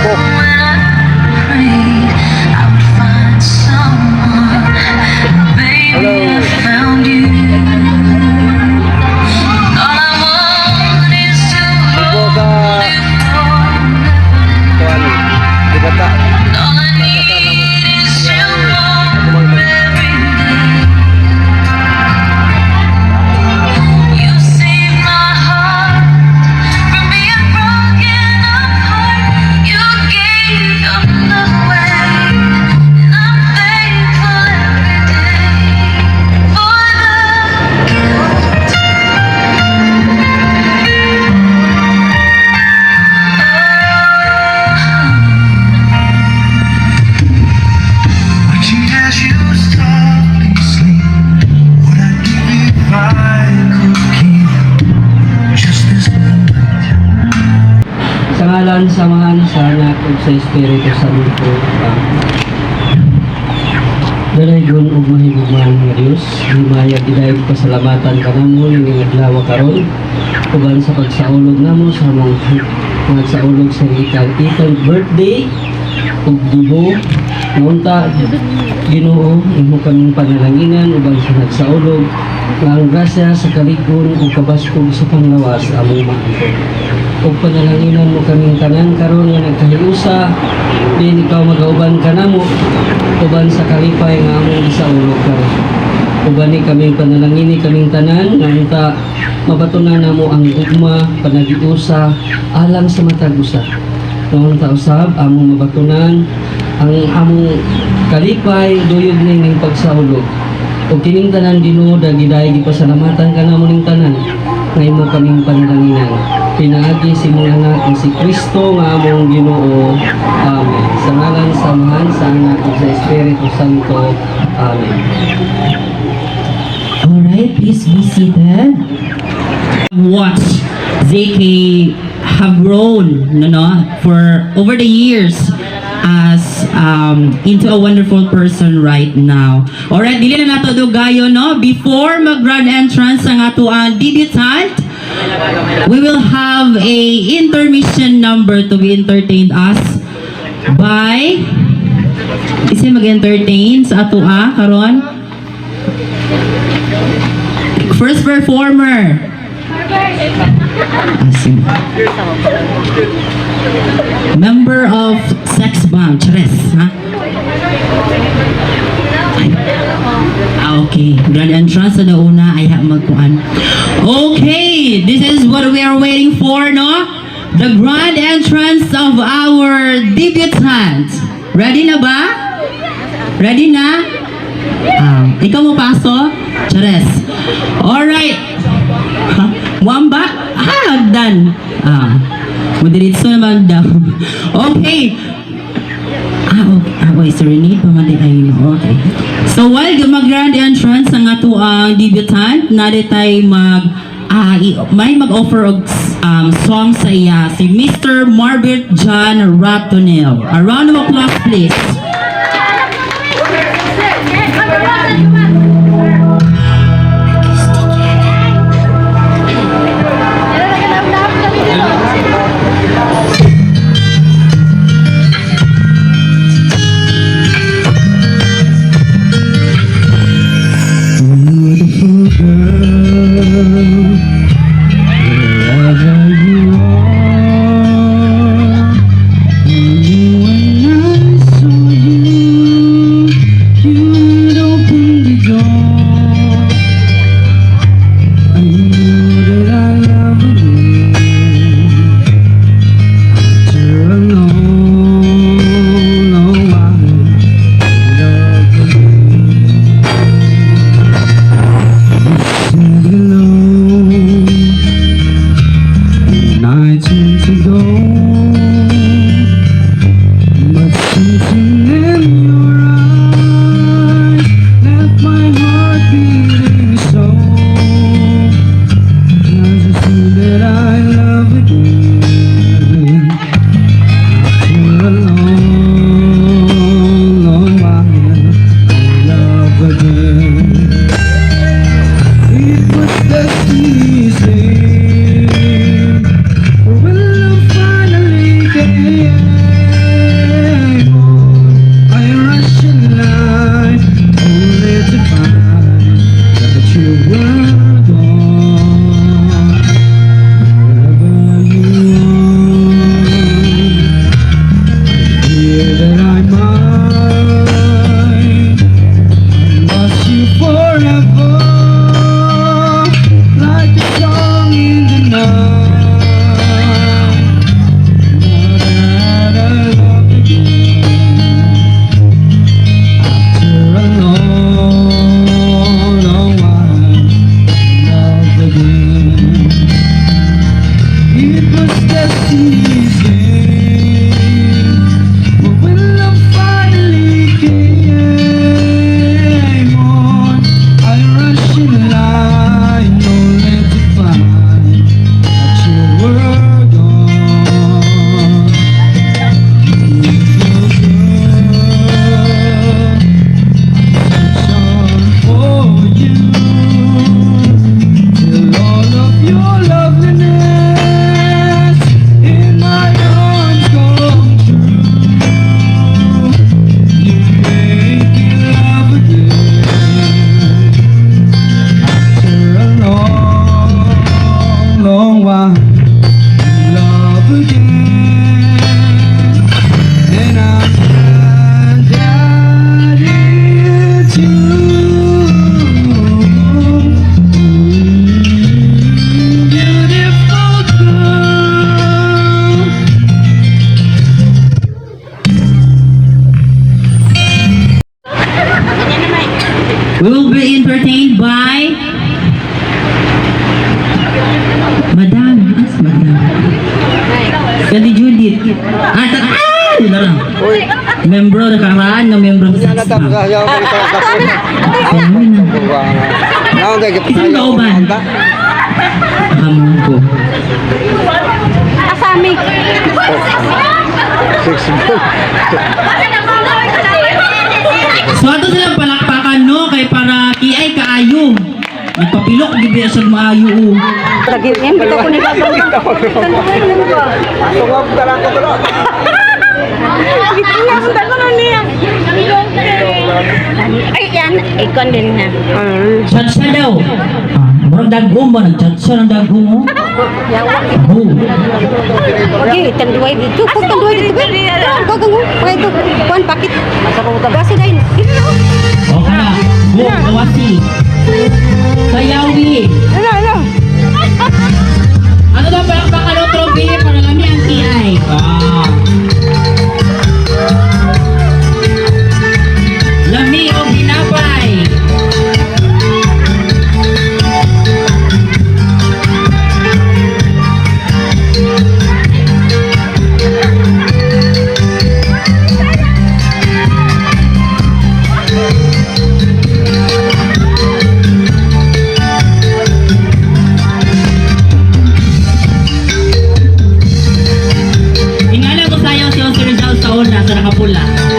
Facebook. Hello. Ibo sa kuan dibata. Sa ngalan, samahan sa anak ug sa Espiritu Santo. Dalaygon ug mahigugmahan nga Dios, himayag gidayeg pasalamatan kanamo ning adlaw karon uban sa pagsaulog namo sa mga pagsaulog sa ikang birthday ug dugo ngunta Ginoo imo kaming panalanginan uban sa nagsaulog nga ang grasya sa kalikon ug kabaskog sa panglawas among maangkon. Ug panalanginan mo kaming tanan karon nga nagkahiusa din ikaw magauban kanamo uban sa kalipay nga among gisaulog karon. Uban ni kaming panalangini kaming tanan nga unta mabatunan namo ang ugma panagiusa alang sa matag usa. Noon ta usab among mabatunan ang among kalipay duyog ning pagsaulog. Ug kining tanan Ginoo dagidayeg gipasalamatan kanamo ning tanan nga imo kaming panalanginan. Pinaagi si mga anak ni si Kristo nga among Ginoo. Amen. Sa ngalan samahan sa anak ug sa Espiritu Santo. Amen. Alright, please be seated. Watch ZK have grown for over the years as into a wonderful person right now. Alright, dili na nato dugayon no before mag grand entrance ang ato ang debutant. We will have a intermission number to be entertained us by isa mag-entertain sa ato karon. First performer. Member of Sex Bank, Chares, ha? Okay, grand entrance sa una ay magkuan. Okay, this is what we are waiting for, no? The grand entrance of our debutant. Ready na ba? Ready na? Ikaw mo paso? Chares. Alright. Wamba? Done. Madiritso naman daw. Okay. Okay, serenade pa mali ay okay. So while mag-grand entrance ang ato ang debutant, naritay may mag-offer og song sa iya si Mr. Marbert John Ratonel. A round of applause please. So Ay, larang. Uy, Membro nakaraan na membro yan na sa tapos ayaw ko ito kapon. Naon tayo kita. Isang kauban. Hamon ko. Asami. 6 months. So ato silang palakpakan no kay para kiay kaayo. Nagpapilok gibi sa maayo. Lagi yan kita ko ni babang. Tungab ka lang ko tulo. Iya, punta ko na niya. Ay, yan. Ikon din na. Chat sa daw. Murang dagong ba? Nag-chat siya ng dagong mo? Oh. Okay, tanduay dito. Pag tanduay dito. Gagang mo. Pag ito. Kuhan, pakit. Masa ko tabasi dahil. O ka na. Go, kawasi. Sayawi. Ano? Ano daw palakpakan o trophy para kami ang kiay? Lami o ginapay. Ingala ko sa'yo si Jose Rizal sa una sa nakapula.